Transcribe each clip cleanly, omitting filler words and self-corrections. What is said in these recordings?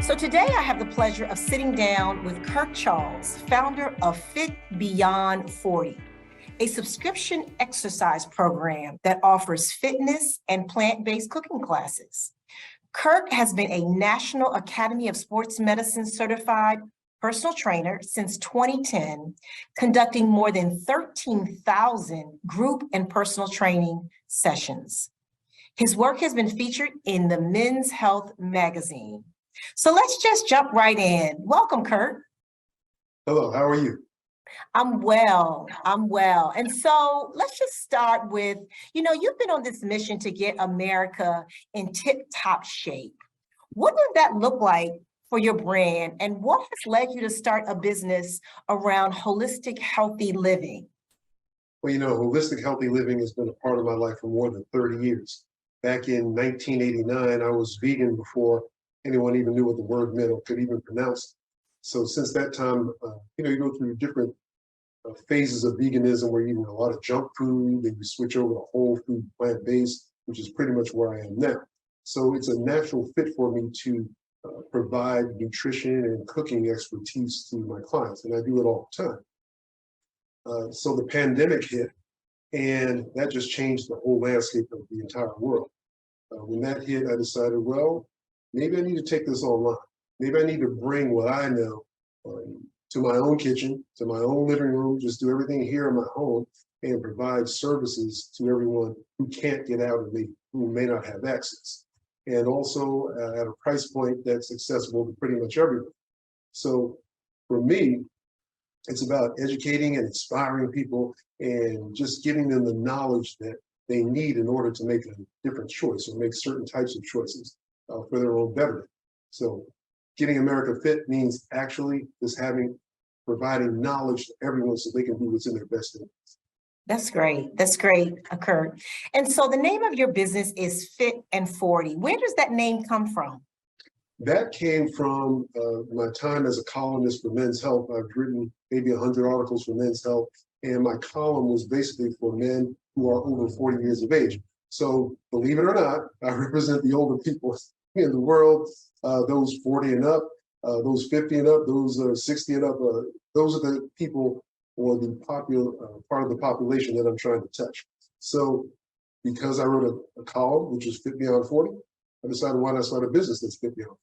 So today I have the pleasure of sitting down with Kirk Charles, founder of Fit Beyond 40, a subscription exercise program that offers fitness and plant-based cooking classes. Kirk has been a National Academy of Sports Medicine certified personal trainer since 2010, conducting more than 13,000 group and personal training sessions. His work has been featured in the Men's Health magazine. So let's just jump right in. Welcome, Kirk. Hello, how are you? I'm well. And so let's just start with, you've been on this mission to get America in tip-top shape. What does that look like for your brand? And what has led you to start a business around holistic, healthy living? Well, holistic healthy living has been a part of my life for more than 30 years. Back in 1989, I was vegan before anyone even knew what the word meant or could even pronounce it. So since that time, you go through different phases of veganism where you're eating a lot of junk food, then you switch over to whole food, plant-based, which is pretty much where I am now. So it's a natural fit for me to provide nutrition and cooking expertise to my clients, and I do it all the time. So the pandemic hit, and that just changed the whole landscape of the entire world. When that hit, I decided, well, maybe I need to take this online. Maybe I need to bring what I know to my own kitchen, to my own living room, just do everything here in my home and provide services to everyone who can't get out and who may not have access. And also at a price point that's accessible to pretty much everyone. So for me, it's about educating and inspiring people and just giving them the knowledge that they need in order to make a different choice or make certain types of choices for their own betterment. So getting America fit means actually just providing knowledge to everyone so they can do what's in their best interest. That's great, Kirk. And so the name of your business is Fit and 40. Where does that name come from? That came from my time as a columnist for Men's Health. I've written maybe 100 articles for Men's Health, and my column was basically for men who are over 40 years of age. So believe it or not, I represent the older people in the world, those 40 and up, those 50 and up, those 60 and up. Those are the people or the popular part of the population that I'm trying to touch. So because I wrote a column, which is Fit Beyond 40, I decided why not start a business that's Fit Beyond.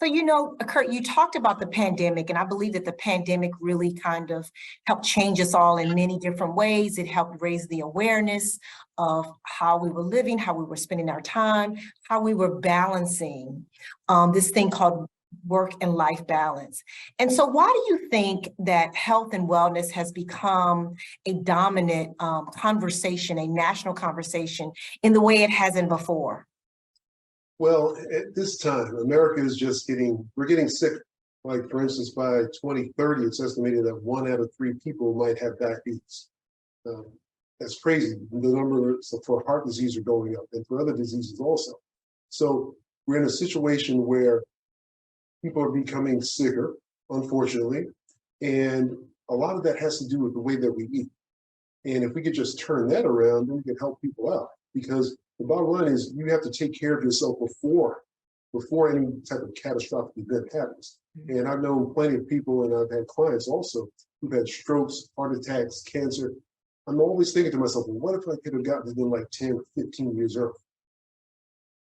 So, Kurt, you talked about the pandemic, and I believe that the pandemic really kind of helped change us all in many different ways. It helped raise the awareness of how we were living, how we were spending our time, how we were balancing this thing called work and life balance. And so why do you think that health and wellness has become a dominant conversation, a national conversation in the way it hasn't before? Well, at this time, America is we're getting sicker. Like, for instance, by 2030, it's estimated that 1 out of 3 people might have diabetes. That's crazy. The numbers for heart disease are going up and for other diseases also. So we're in a situation where people are becoming sicker, unfortunately, and a lot of that has to do with the way that we eat. And if we could just turn that around, then we can help people out, because the bottom line is you have to take care of yourself before any type of catastrophic event happens. And I've known plenty of people, and I've had clients also who've had strokes, heart attacks, cancer. I'm always thinking to myself, well, what if I could have gotten it in like 10 or 15 years early?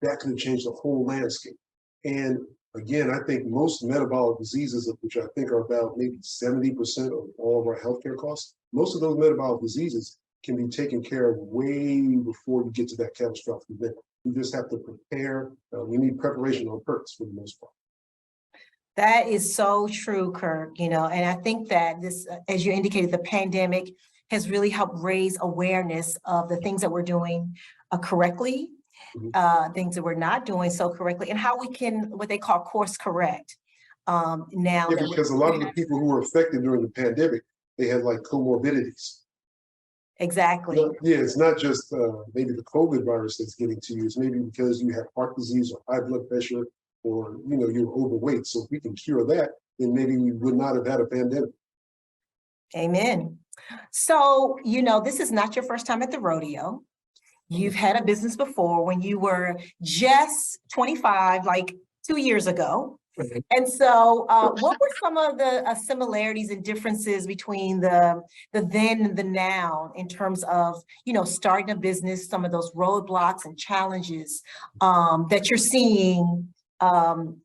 That could have changed the whole landscape. And again, I think most metabolic diseases, which I think are about maybe 70% of all of our healthcare costs, most of those metabolic diseases can be taken care of way before you get to that catastrophic event. You just have to prepare. We need preparation on purpose for the most part. That is so true, Kirk, and I think that this, as you indicated, the pandemic has really helped raise awareness of the things that we're doing correctly, things that we're not doing so correctly, and how we can, what they call course correct. Now, because a lot of the people who were affected during the pandemic, they had like comorbidities. Exactly. Yeah, it's not just maybe the COVID virus that's getting to you. It's maybe because you have heart disease or high blood pressure, or you're overweight. So if we can cure that, then maybe we would not have had a pandemic. Amen. So, this is not your first time at the rodeo. You've had a business before when you were just 25, like 2 years ago. And so what were some of the similarities and differences between the then and the now in terms of, starting a business, some of those roadblocks and challenges that you're seeing then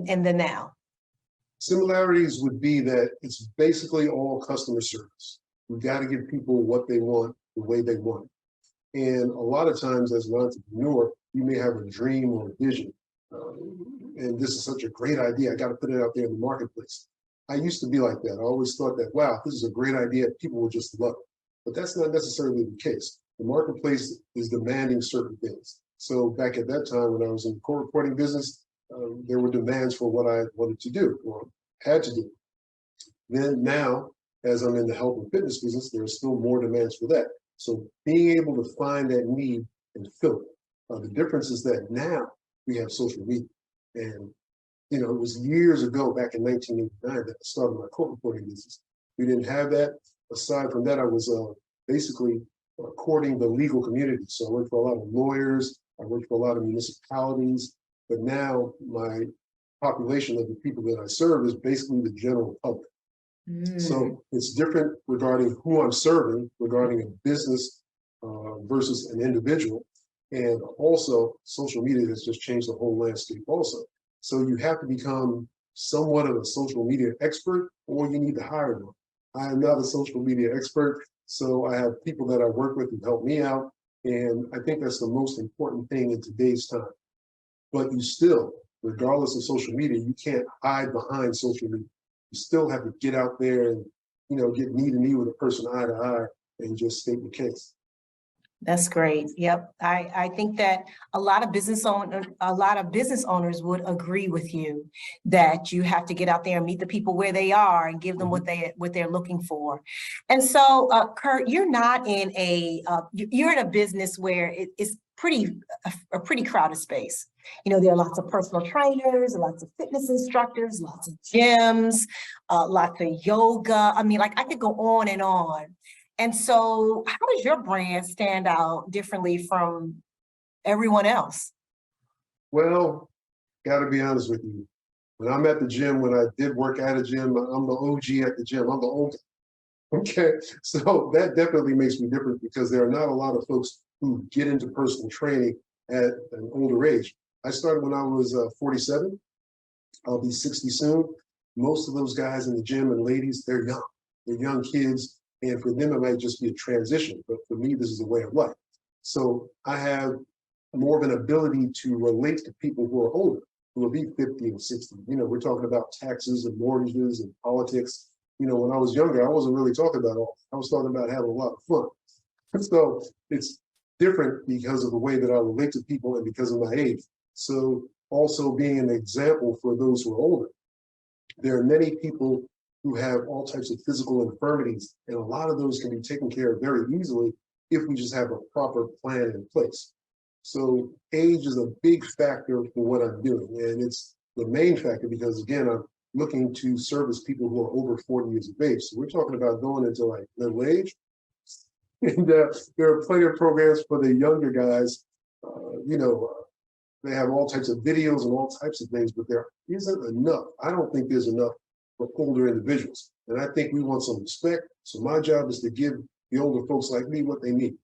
and the now? Similarities would be that it's basically all customer service. You got to give people what they want the way they want it. And a lot of times as an entrepreneur, you may have a dream or a vision. And this is such a great idea. I got to put it out there in the marketplace. I used to be like that. I always thought that, wow, this is a great idea. People will just love it. But that's not necessarily the case. The marketplace is demanding certain things. So back at that time when I was in the court reporting business, there were demands for what I wanted to do or had to do. Then now, as I'm in the health and fitness business, there are still more demands for that. So being able to find that need and fill it. The difference is that now we have social media. And, it was years ago, back in 1989, that I started my court reporting business. We didn't have that. Aside from that, I was basically courting the legal community. So I worked for a lot of lawyers. I worked for a lot of municipalities. But now my population of the people that I serve is basically the general public. So it's different regarding who I'm serving, regarding a business versus an individual. And also social media has just changed the whole landscape also. So you have to become somewhat of a social media expert, or you need to hire one. I am not a social media expert, so I have people that I work with who help me out. And I think that's the most important thing in today's time. But you still, regardless of social media, you can't hide behind social media. You still have to get out there and, get knee to knee with a person eye to eye and just state the case. That's great. Yep. I think that a lot of business owners would agree with you that you have to get out there and meet the people where they are and give them what they're looking for. And so, Kirk, you're not in you're in a business where it's a pretty crowded space. There are lots of personal trainers, lots of fitness instructors, lots of gyms, lots of yoga. I mean, I could go on and on. And so how does your brand stand out differently from everyone else? Well, got to be honest with you. When I'm at the gym, when I did work at a gym, I'm the OG at the gym. I'm the old. Okay. So that definitely makes me different because there are not a lot of folks who get into personal training at an older age. I started when I was 47. I'll be 60 soon. Most of those guys in the gym and ladies, they're young. They're young kids. And for them, it might just be a transition. But for me, this is a way of life. So I have more of an ability to relate to people who are older, who will be 50 and 60. We're talking about taxes and mortgages and politics. When I was younger, I wasn't really talking about all. I was talking about having a lot of fun. So it's different because of the way that I relate to people and because of my age. So also being an example for those who are older. There are many people who have all types of physical infirmities, and a lot of those can be taken care of very easily if we just have a proper plan in place. So age is a big factor for what I'm doing, and it's the main factor because, again, I'm looking to service people who are over 40 years of age. So we're talking about going into middle age, and there are plenty of programs for the younger guys. They have all types of videos and all types of things, but there isn't enough. I don't think there's enough for older individuals. And I think we want some respect. So my job is to give the older folks like me what they need.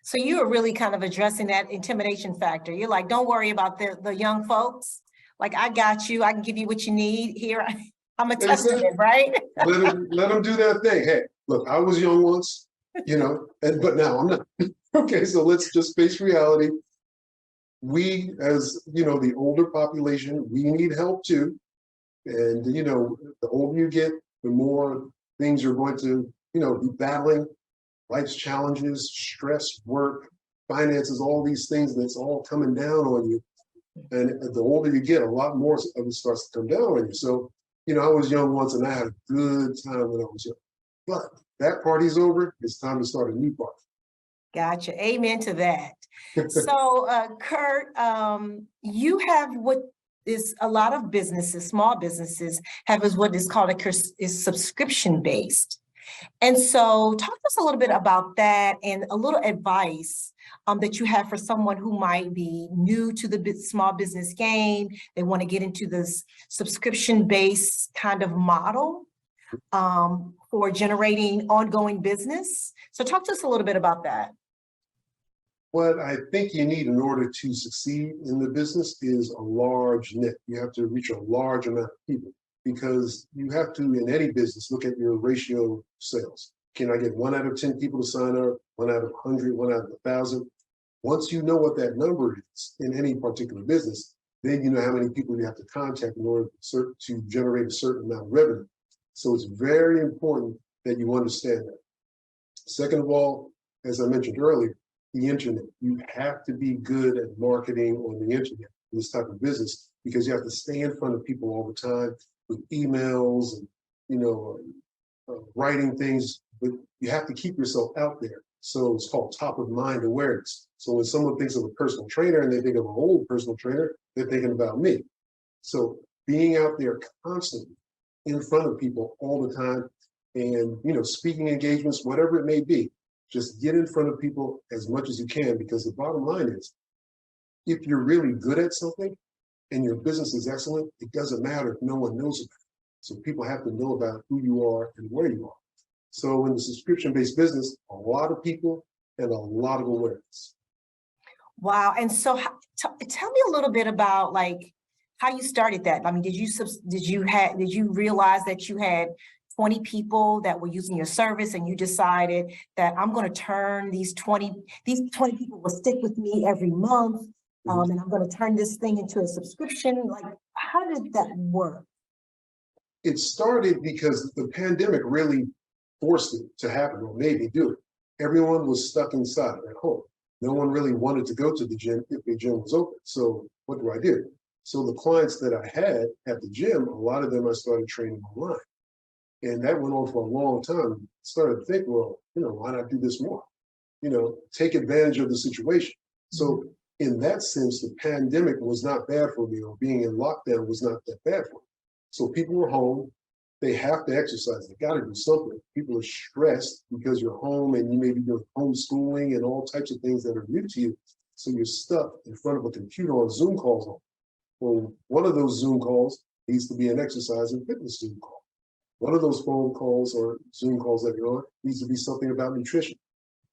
So you are really kind of addressing that intimidation factor. You're like, don't worry about the young folks. I got you. I can give you what you need here. I'm a testament, right? Let them do their thing. Hey, look, I was young once, but now I'm not. Okay, so let's just face reality. We, as the older population, we need help too. And the older you get, the more things you're going to, be battling, life's challenges, stress, work, finances, all these things that's all coming down on you. And the older you get, a lot more of it starts to come down on you. So, I was young once and I had a good time when I was young. But that party's over. It's time to start a new party. Gotcha. Amen to that. So, Kurt, you have what is a lot of businesses, small businesses have is what is called is subscription based. And so talk to us a little bit about that and a little advice that you have for someone who might be new to the small business game? They want to get into this subscription-based kind of model for generating ongoing business. So talk to us a little bit about that. What I think you need in order to succeed in the business is a large net. You have to reach a large amount of people, because you have to, in any business, look at your ratio of sales. Can I get 1 out of 10 people to sign up, 1 out of 100, 1 out of 1,000? Once you know what that number is in any particular business, then you know how many people you have to contact in order to generate a certain amount of revenue. So it's very important that you understand that. Second of all, as I mentioned earlier, the internet. You have to be good at marketing on the internet in this type of business, because you have to stay in front of people all the time with emails and writing things, but you have to keep yourself out there. So it's called top of mind awareness. So when someone thinks of a personal trainer and they think of an old personal trainer, they're thinking about me. So being out there constantly in front of people all the time, and speaking engagements, whatever it may be, just get in front of people as much as you can, because the bottom line is, if you're really good at something and your business is excellent, it doesn't matter if no one knows about it. So people have to know about who you are and where you are. So in the subscription-based business, a lot of people and a lot of awareness. Wow. And so tell me a little bit about how you started that. I mean, did you realize that you had 20 people that were using your service, and you decided that I'm going to turn these 20 people will stick with me every month, and I'm going to turn this thing into a subscription? How did that work? It started because the pandemic really forced it to happen, or made me do it. Everyone was stuck inside at home. No one really wanted to go to the gym if the gym was open. So what do? So the clients that I had at the gym, a lot of them I started training online. And that went on for a long time. I started to think, well, why not do this more? Take advantage of the situation. So in that sense, the pandemic was not bad for me, or being in lockdown was not that bad for me. So people were home. They have to exercise. They got to do something. People are stressed because you're home, and you may be doing homeschooling and all types of things that are new to you. So you're stuck in front of a computer on Zoom calls. Well, one of those Zoom calls needs to be an exercise and fitness Zoom call. One of those phone calls or Zoom calls that you're on needs to be something about nutrition,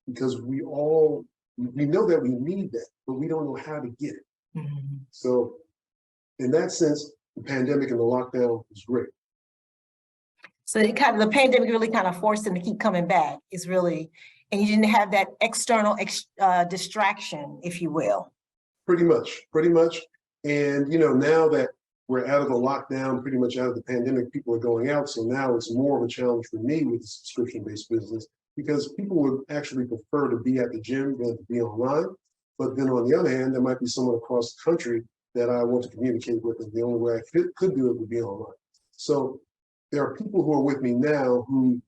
because we know that we need that, but we don't know how to get it. So in that sense, the pandemic and the lockdown was great. So the pandemic really kind of forced them to keep coming back. And you didn't have that external distraction, if you will. Pretty much. And now that we're out of the lockdown, pretty much out of the pandemic, people are going out. So now it's more of a challenge for me with the subscription-based business, because people would actually prefer to be at the gym than to be online. But then on the other hand, there might be someone across the country that I want to communicate with, and the only way I could do it would be online. So there are people who are with me now who,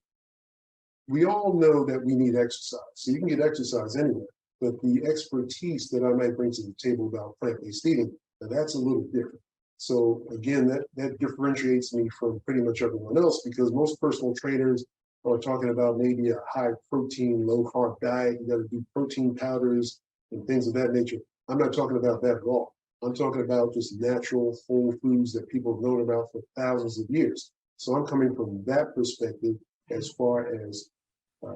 we all know that we need exercise. So you can get exercise anywhere, but the expertise that I might bring to the table about plant-based eating, now that's a little different. So again, that differentiates me from pretty much everyone else, because most personal trainers are talking about maybe a high protein, low carb diet. You got to do protein powders and things of that nature. I'm not talking about that at all. I'm talking about just natural whole foods that people have known about for thousands of years. So I'm coming from that perspective as far as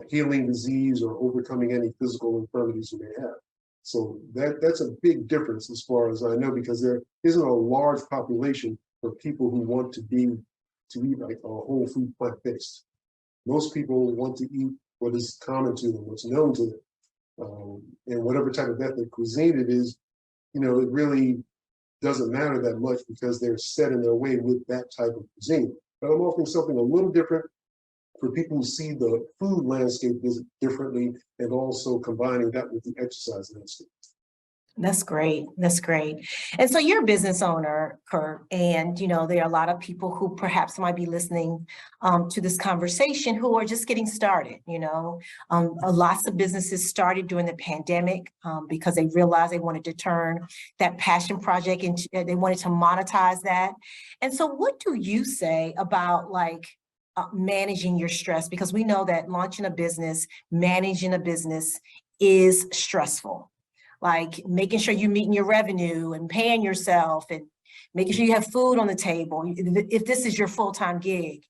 healing disease or overcoming any physical infirmities you may have. So that's a big difference as far as I know, because there isn't a large population for people who want to eat like a whole food plant-based. Most people want to eat what is common to them, what's known to them. And whatever type of ethnic cuisine it is, it really doesn't matter that much, because they're set in their way with that type of cuisine. But I'm offering something a little different for people who see the food landscape differently, and also combining that with the exercise landscape. That's great. And so you're a business owner, Kirk, and there are a lot of people who perhaps might be listening to this conversation who are just getting started. Lots of businesses started during the pandemic because they realized they wanted to turn that passion project into, they wanted to monetize that. And so what do you say about managing your stress? Because we know that launching a business, managing a business is stressful, like making sure you're meeting your revenue and paying yourself and making sure you have food on the table, if this is your full-time gig.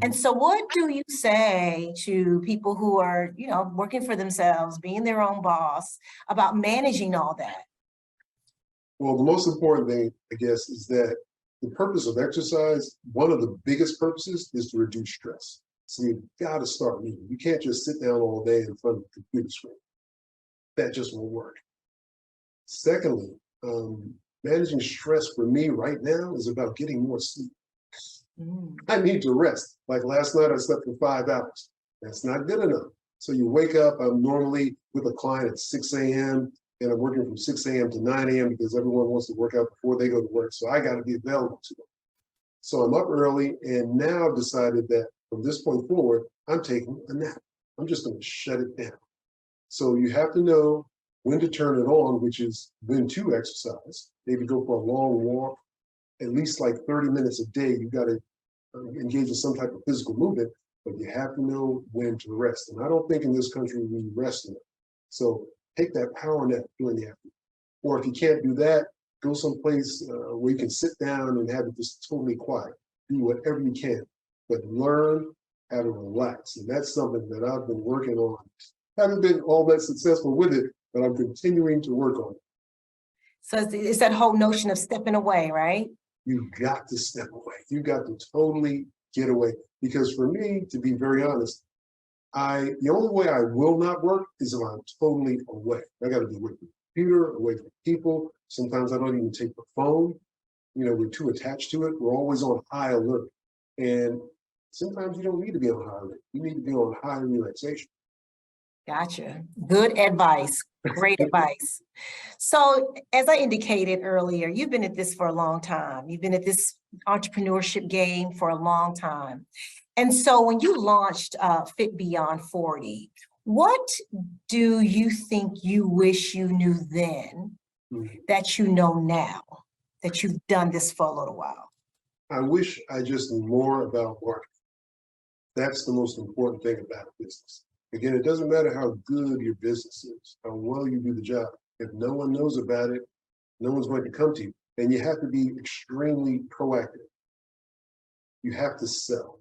And so what do you say to people who are, working for themselves, being their own boss, about managing all that? Well, the most important thing, I guess, is that the purpose of exercise, one of the biggest purposes, is to reduce stress. So you've got to start moving. You can't just sit down all day in front of the computer screen. That just won't work. Secondly, managing stress for me right now is about getting more sleep. I need to rest. Like last night, I slept for 5 hours. That's not good enough. So you wake up, I'm normally with a client at 6 a.m. and I'm working from 6 a.m. to 9 a.m. because everyone wants to work out before they go to work. So I got to be available to them. So I'm up early, and now I've decided that from this point forward, I'm taking a nap. I'm just going to shut it down. So you have to know when to turn it on, which is when to exercise. Maybe go for a long walk, at least like 30 minutes a day. You got to engage in some type of physical movement, but you have to know when to rest. And I don't think in this country we rest enough. So take that power nap during the afternoon. Or if you can't do that, go someplace where you can sit down and have it just totally quiet. Do whatever you can, but learn how to relax. And that's something that I've been working on. Haven't been all that successful with it, but I'm continuing to work on it. So it's that whole notion of stepping away, right? You got to step away. You got to totally get away. Because for me, to be very honest, the only way I will not work is if I'm totally away. I got to be away from the computer, away from people. Sometimes I don't even take the phone. We're too attached to it. We're always on high alert. And sometimes you don't need to be on high alert. You need to be on high relaxation. Gotcha. Good advice. Great advice. So as I indicated earlier, you've been at this for a long time. You've been at this entrepreneurship game for a long time. And so when you launched Fit Beyond 40, what do you think you wish you knew then that you know now, that you've done this for a little while? I wish I just knew more about marketing. That's the most important thing about business. Again, it doesn't matter how good your business is, how well you do the job. If no one knows about it, no one's going to come to you. And you have to be extremely proactive. You have to sell.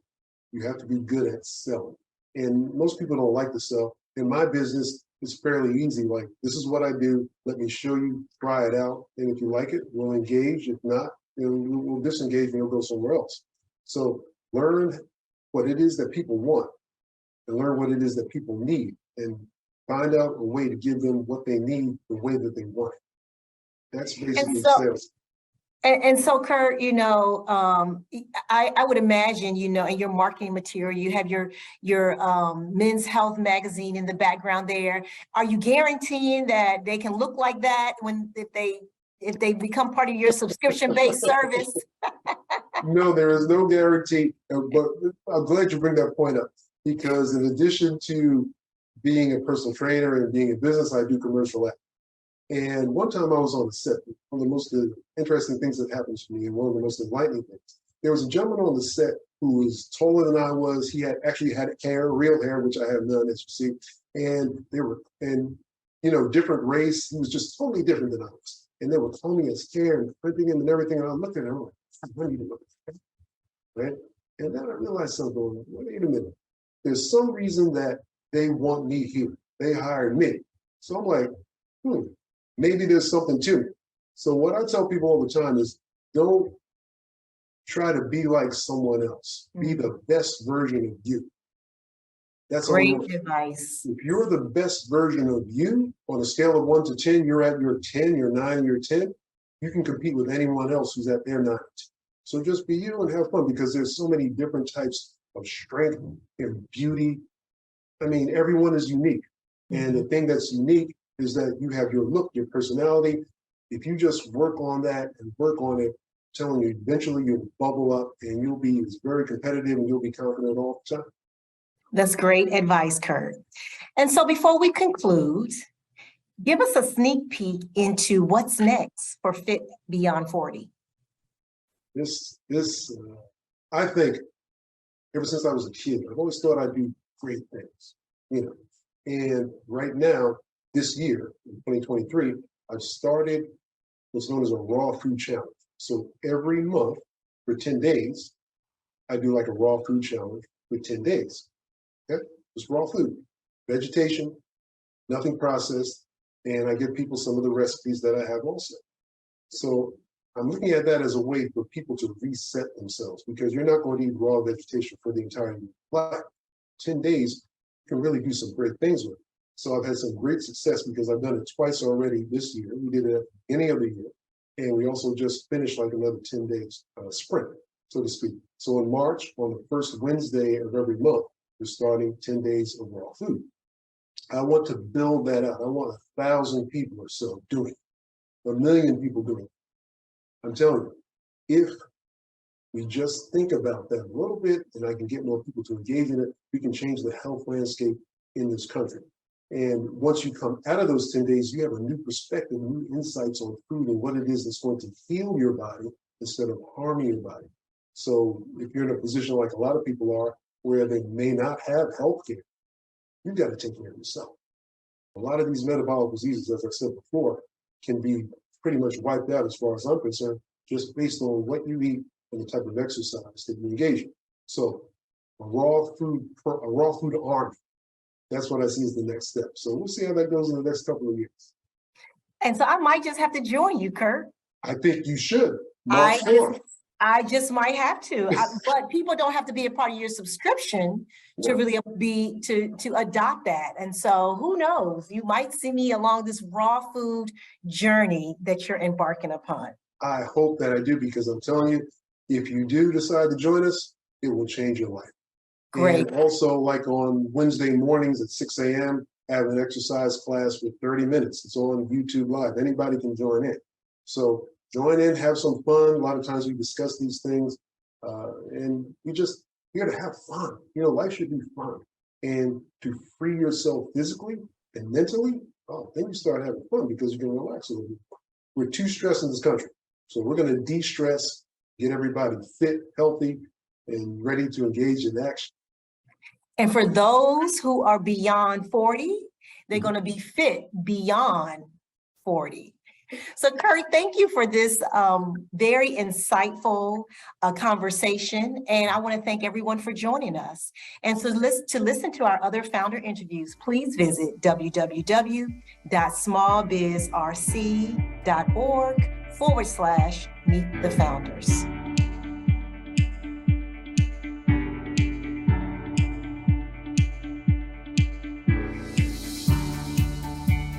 You have to be good at selling. And most people don't like to sell. In my business, it's fairly easy. Like, this is what I do. Let me show you, try it out. And if you like it, we'll engage. If not, we'll disengage and you'll go somewhere else. So learn what it is that people want and learn what it is that people need and find out a way to give them what they need the way that they want it. That's basically sales. And so, Kirk, I would imagine, in your marketing material, you have your Men's Health magazine in the background there. Are you guaranteeing that they can look like that if they become part of your subscription-based service? No, there is no guarantee, but I'm glad you bring that point up, because in addition to being a personal trainer and being in business, I do commercial acting. And one time I was on the set. One of the most interesting things that happened to me, and one of the most enlightening things, there was a gentleman on the set who was taller than I was. He had hair, real hair, which I have none, as you see. And different race. He was just totally different than I was. And they were combing his hair and clipping him and everything. And I looked at him, I need to look at that. Right? And then I realized something. Wait a minute. There's some reason that they want me here. They hired me. So I'm like, maybe there's something to it. So what I tell people all the time is, don't try to be like someone else. Be the best version of you. That's great advice. If you're the best version of you, on a scale of 1 to 10, you're at your 10, you're 9, you're 10, you can compete with anyone else who's at their 9. So just be you and have fun, because there's so many different types of strength and beauty. I mean, everyone is unique. And the thing that's unique is that you have your look, your personality. If you just work on that and work on it, I'm telling you, eventually you'll bubble up and you'll be very competitive and you'll be confident all the time. That's great advice, Kirk. And so before we conclude, give us a sneak peek into what's next for Fit Beyond 40. I think ever since I was a kid, I've always thought I'd do great things, And right now this year, in 2023, I've started what's known as a raw food challenge. So every month for 10 days, I do like a raw food challenge for 10 days. Okay, just raw food, vegetation, nothing processed, and I give people some of the recipes that I have also. So I'm looking at that as a way for people to reset themselves, because you're not going to eat raw vegetation for the entire life. 10 days can really do some great things with it. So I've had some great success because I've done it twice already this year. We did it at the beginning of the year, and we also just finished like another 10 days sprint, so to speak. So in March, on the first Wednesday of every month, we're starting 10 days of raw food. I want to build that out. I want 1,000 people or so doing it, 1 million people doing it. I'm telling you, if we just think about that a little bit, and I can get more people to engage in it, we can change the health landscape in this country. And once you come out of those 10 days, you have a new perspective, new insights on food and what it is that's going to heal your body instead of harming your body. So if you're in a position like a lot of people are, where they may not have health care, you've got to take care of yourself. A lot of these metabolic diseases, as I said before, can be pretty much wiped out as far as I'm concerned, just based on what you eat and the type of exercise that you engage in. So a raw food army, that's what I see as the next step. So we'll see how that goes in the next couple of years. And so I might just have to join you, Kirk. I think you should. March 4th. I just might have to, but people don't have to be a part of your subscription to really be to adopt that. And so who knows, you might see me along this raw food journey that you're embarking upon. I hope that I do, because I'm telling you, if you do decide to join us, it will change your life. Great. And also, like on Wednesday mornings at 6 a.m., I have an exercise class for 30 minutes. It's on YouTube Live. Anybody can join in. So join in, have some fun. A lot of times we discuss these things, and we just here to have fun. You know, life should be fun. And to free yourself physically and mentally, oh, then you start having fun because you can relax a little bit. We're too stressed in this country. So we're going to de-stress, get everybody fit, healthy, and ready to engage in action. And for those who are beyond 40, they're going to be fit beyond 40. So Kirk, thank you for this very insightful conversation. And I want to thank everyone for joining us. And so to listen to our other founder interviews, please visit www.smallbizrc.org/meet the founders.